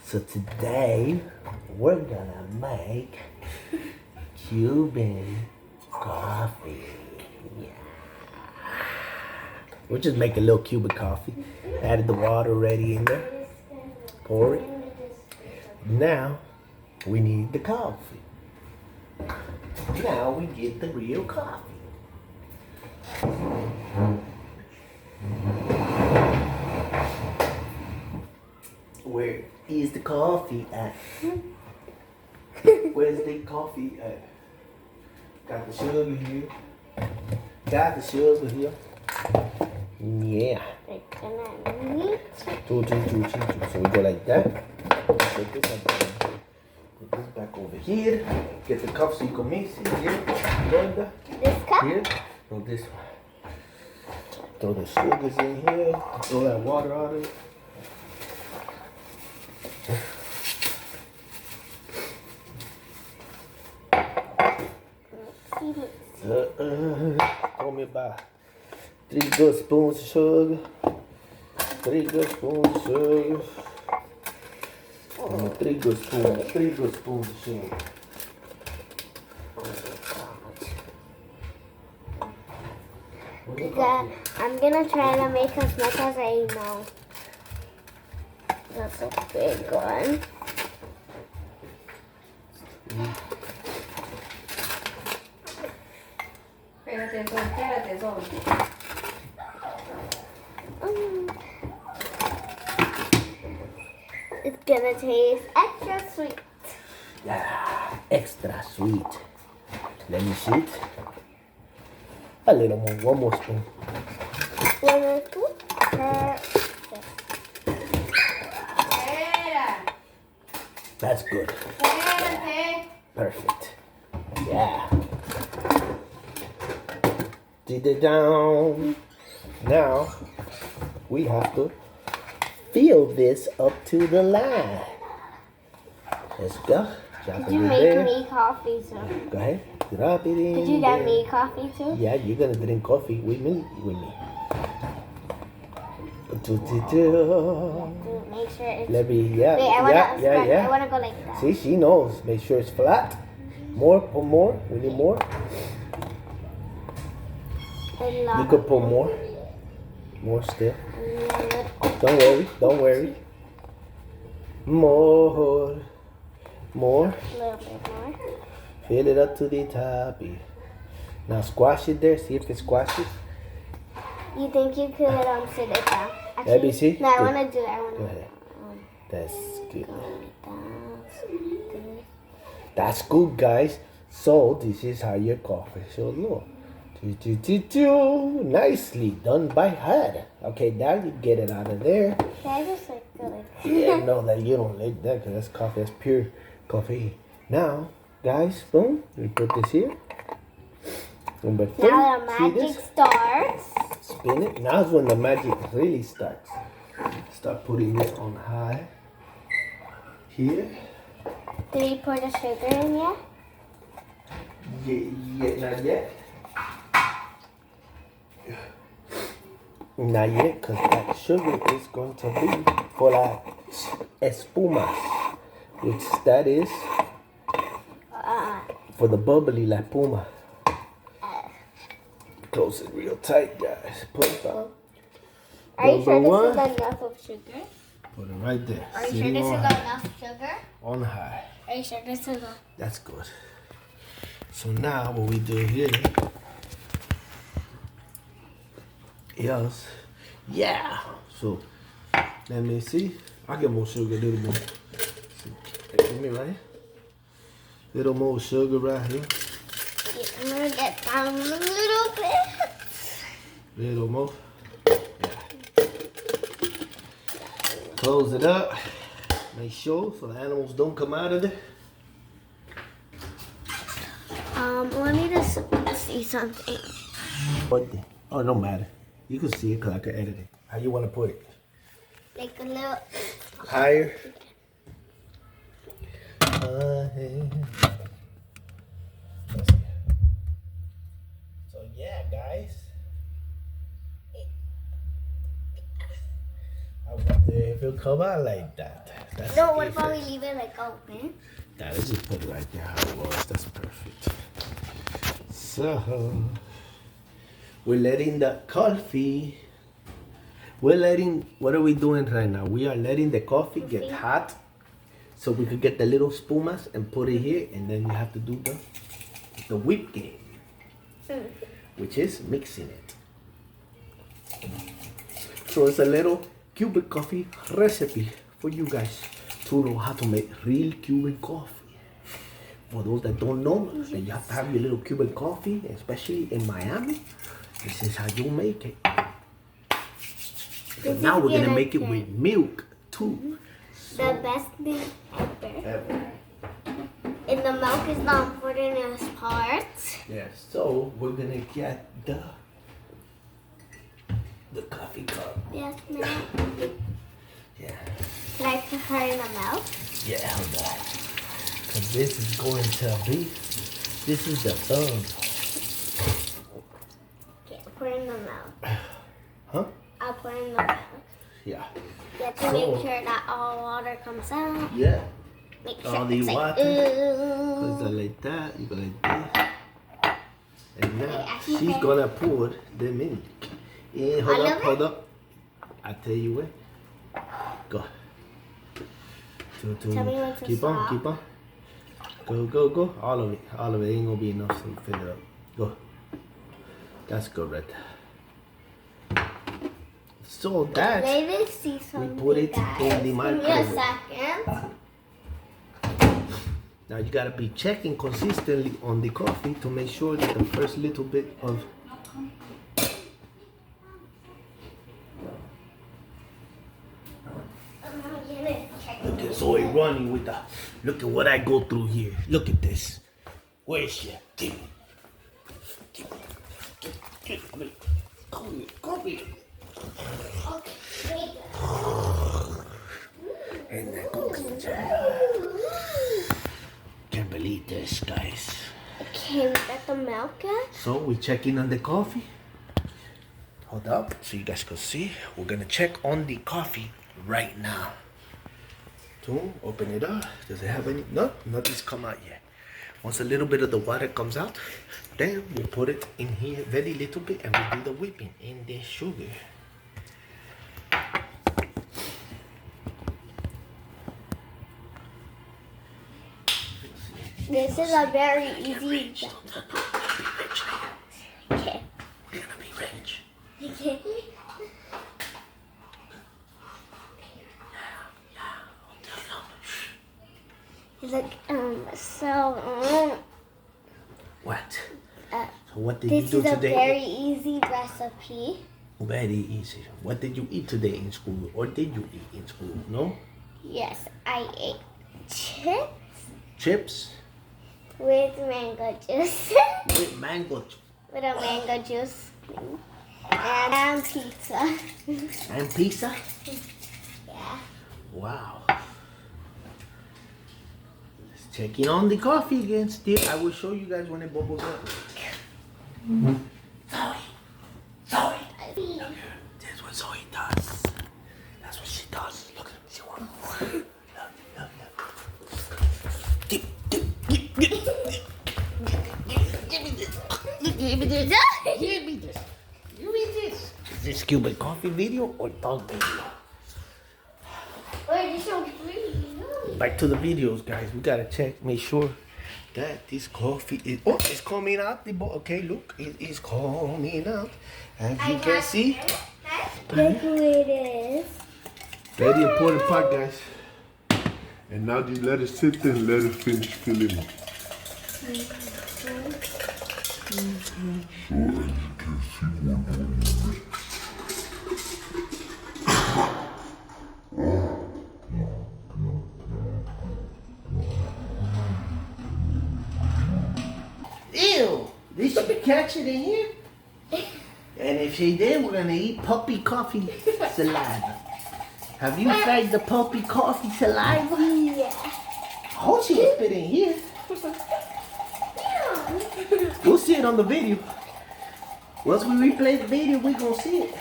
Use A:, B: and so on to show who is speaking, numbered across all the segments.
A: So today we're gonna make Cuban coffee. Yeah. We'll just make a little Cuban coffee. Added the water already in there. Pour it. Now we need the coffee. Now we get the real coffee. Where is the coffee at? Where's the coffee at? Got the sugar here. Got the sugar here. Yeah. Two. So we go like that. Put this back over here. Get the cup so you can mix it here.
B: This cup?
A: Here. Throw this one. Throw the sugars in here. Throw that water out of it. Call me about 3 good spoons of sugar. 3 good spoons of sugar. 3 good spoons of sugar.
B: I'm gonna try to make as much as I know. That's a big one.
C: Espérate, son.
B: It's gonna taste extra sweet.
A: Yeah, extra sweet. Let me see it. A little more, 1 more spoon.
B: 1 more spoon?
A: That's good. Perfect. Yeah. Did it down. Now we have to fill this up to the line. Let's go. Drop
B: Did
A: it
B: you
A: in
B: make
A: there.
B: me coffee too?
A: Go ahead. Drop it in.
B: Did you
A: there.
B: get me coffee too?
A: Yeah, you're gonna drink coffee with me.
B: Make sure it's...
A: Let me, yeah,
B: Wait, I wanna go like that.
A: See, she knows. Make sure it's flat. More, put more. We need more. You could put more. More still. Don't worry. More.
B: A little bit more.
A: Fill it up to the top. Now squash it there. See if it squashes.
B: You think you could sit it down?
A: Let me see.
B: No, I
A: Good.
B: want to do it.
A: Go ahead. That's good.
B: Down.
A: That's good, guys. So this is how your coffee should look. Nicely done by hand. Okay, now you get it out of there.
B: Can I just like go like that?
A: Yeah, no, that you don't like that because that's coffee. That's pure coffee. Now, guys, boom. We put this here. Number 3.
B: Now the
A: See
B: magic
A: this?
B: starts.
A: Spin it. Now's when the magic really starts. Start putting it on high. Here.
B: Did you pour the sugar in yet?
A: Yeah, not yet. Not yet, because that sugar is going to be for like espumas, which that is for the bubbly la puma. Close it real tight, guys. Put it on.
B: Are you sure
A: Number
B: this is
A: one.
B: enough of sugar?
A: Put it right there.
B: Are you sure
A: Sitting
B: this is
A: on high.
B: enough sugar?
A: On high.
B: Are you sure this is enough?
A: That's good. So now what we do here is, yeah. So let me see. I'll get more sugar, a little more. Give me right here. Little more sugar right here.
B: Yeah, I'm gonna get down a little bit.
A: Little more. Yeah. Close it up. Make sure so the animals don't come out of there.
B: Let me just see something.
A: What the? Oh, it don't matter. You can see it because I can edit it. How you want to put it?
B: Like a little...
A: Higher. So yeah, guys. I want If it'll come out like that. That's
B: No, what about
A: perfect.
B: we leave it like open?
A: Nah, let's just put it right there how it was. That's perfect. So, we're letting the coffee. What are we doing right now? We are letting the coffee get hot so we could get the little spumas and put it here, and then you have to do the whip game, which is mixing it. So it's a little Cuban coffee recipe for you guys to know how to make real Cuban coffee. For those that don't know, then you have to have your little Cuban coffee, especially in Miami. This is how you make it. So now we're gonna make it with milk too.
B: The best thing ever. And the milk is the important part.
A: Yes. So we're gonna get the coffee cup.
B: Yes, milk.
A: Yeah.
B: Can I put her in the milk?
A: Yeah, hold on. Cause this is going to be. This is the
B: Okay, put her in the milk.
A: Huh?
B: I'll put her in the milk.
A: Yeah.
B: You have to make sure that all water comes out.
A: Yeah.
B: Make sure
A: All the
B: it's
A: water.
B: like,
A: Cause like that, you go like this. And now
B: Wait,
A: she's gonna pour the milk. Yeah, hold
B: All
A: up,
B: of
A: hold up. I tell you what. Go.
B: Tell me when to
A: Keep on,
B: stop.
A: keep on. Go, go, go. All of it. All of it ain't gonna be enough to fill it up. Go. That's good right there. So that
B: Let me see something,
A: put it
B: guys.
A: in the
B: Give me a
A: microwave.
B: second.
A: Now you gotta be checking consistently on the coffee to make sure that the first little bit of look at Zoe running with the look at what I go through here. Look at this. Where is she? Give me. Give me. Coffee.
B: Okay.
A: And that goes. Can't believe this, guys.
B: Okay, we got the milk yet?
A: So we're checking on the coffee. Hold up, so you guys can see. We're gonna check on the coffee right now. So open it up. Does it have any? No, nothing's come out yet. Once a little bit of the water comes out, then we put it in here, very little bit, and we do the whipping in the sugar.
B: This is a very easy
A: Rich.
B: recipe.
A: Rich.
B: Okay.
A: We're gonna be rich.
B: Okay. Look,
A: What?
B: uh,
A: So what did you
B: this
A: do
B: is a
A: today?
B: very easy recipe.
A: Very easy. What did you eat today in school? Or did you eat in school? No?
B: Yes, I ate chips
A: Chips
B: with mango juice.
A: with mango
B: With a mango juice. And pizza.
A: and pizza?
B: Yeah.
A: Wow. Let's checking on the coffee again. Still, I will show you guys when it bubbles up. Zoe. That's what Zoe does. That's what she does. Look, she wants. Look. Give me this. Give me this. Give me this. Give me this. Is this Cuban coffee video or dog video?
B: Wait, this one's free.
A: Back to the videos, guys. We gotta check, make sure that this coffee is. Oh, it's coming out the bowl. Okay, look, it is coming out. As you can see,
B: Look who it is.
A: very important part, guys.
D: And now just let it sit there and let it finish filling it.
A: Ew! They should catch it in here. And if she did, we're gonna eat puppy coffee saliva. Have you tried the puppy coffee saliva?
B: Yeah.
A: Oh, she can fit in here. We'll see it on the video. Once we replay the video, we gonna see it.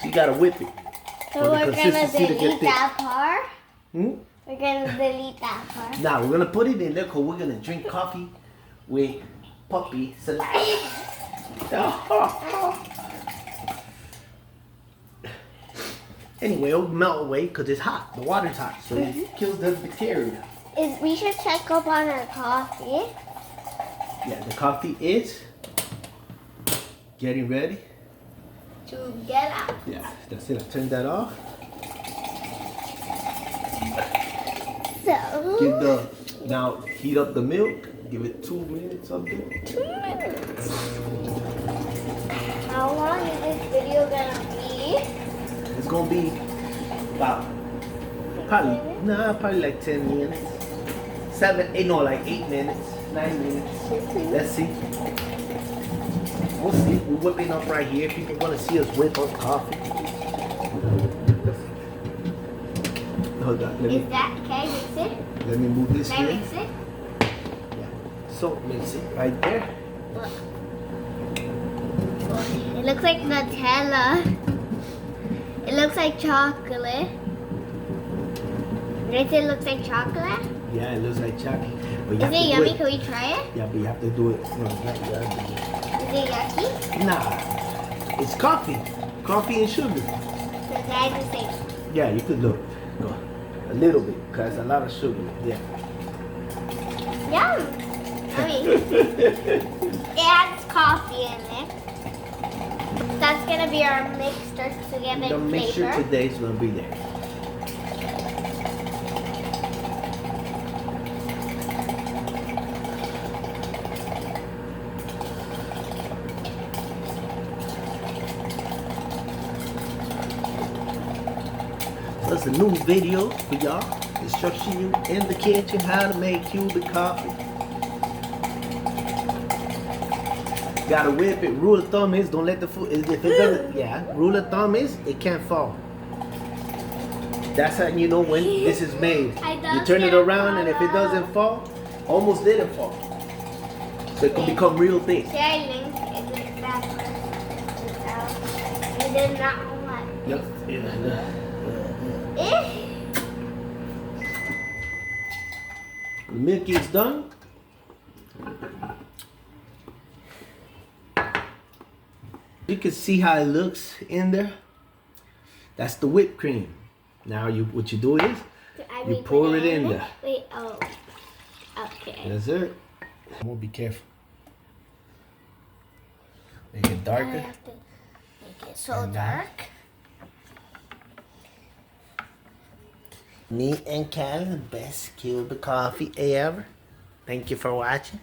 A: So you gotta whip it.
B: So
A: for the
B: we're gonna
A: consistency to get
B: delete
A: thick.
B: that part.
A: Hmm?
B: We're gonna delete that part.
A: Now we're gonna put it in there because we're gonna drink coffee with puppy saliva. Anyway, it'll melt away because it's hot. The water's hot, so it kills the bacteria.
B: We should check up on our coffee.
A: Yeah, the coffee is getting ready.
B: To get out.
A: Yeah, that's it. I turned that off.
B: So.
A: Now heat up the milk. Give it 2 minutes of it.
B: 2 minutes. How long is this video gonna be?
A: It's gonna be about probably like 10 minutes. 8 minutes, 9 minutes. Let's see. We'll see. We're whipping up right here. People want to see us whip up coffee. Hold on.
B: Is that okay? Mix it?
A: Let me move this
B: Can I
A: here.
B: mix it?
A: Yeah. So mix it right there.
B: Look. It looks like Nutella. It looks like chocolate. Does it look like chocolate?
A: Yeah, it looks like chocolate. But you
B: Is
A: have
B: it
A: to do
B: yummy?
A: it.
B: Can we try it?
A: Yeah, but you have to do it. No, not yummy.
B: Is it yucky?
A: Nah, it's coffee. Coffee and sugar.
B: So guys, it's like
A: Yeah, you could look. Go. A little bit, because a lot of sugar. Yeah.
B: yum. Yummy. It has coffee in it. That's gonna be our mixture to give it
A: The mixture
B: flavor.
A: today is going to be there. That's a new video for y'all. Instruction you in the kitchen how to make Cuban coffee. Gotta whip it. Rule of thumb is don't let the food. If it doesn't, rule of thumb is it can't fall. That's how you know when this is made. You turn it around, and if it doesn't fall, almost didn't fall. So it can become real thick.
B: Sharing is that and then not what?
A: Yep.
B: Eh?
A: The milk is done. You can see how it looks in there. That's the whipped cream. Now what you do is you pour it in there.
B: Wait, oh. Okay.
A: That's it. I'm gonna be careful. Make it
B: I
A: darker.
B: have to make it so
A: And now?
B: dark.
A: Me and Cal, the best Cuban coffee ever. Thank you for watching.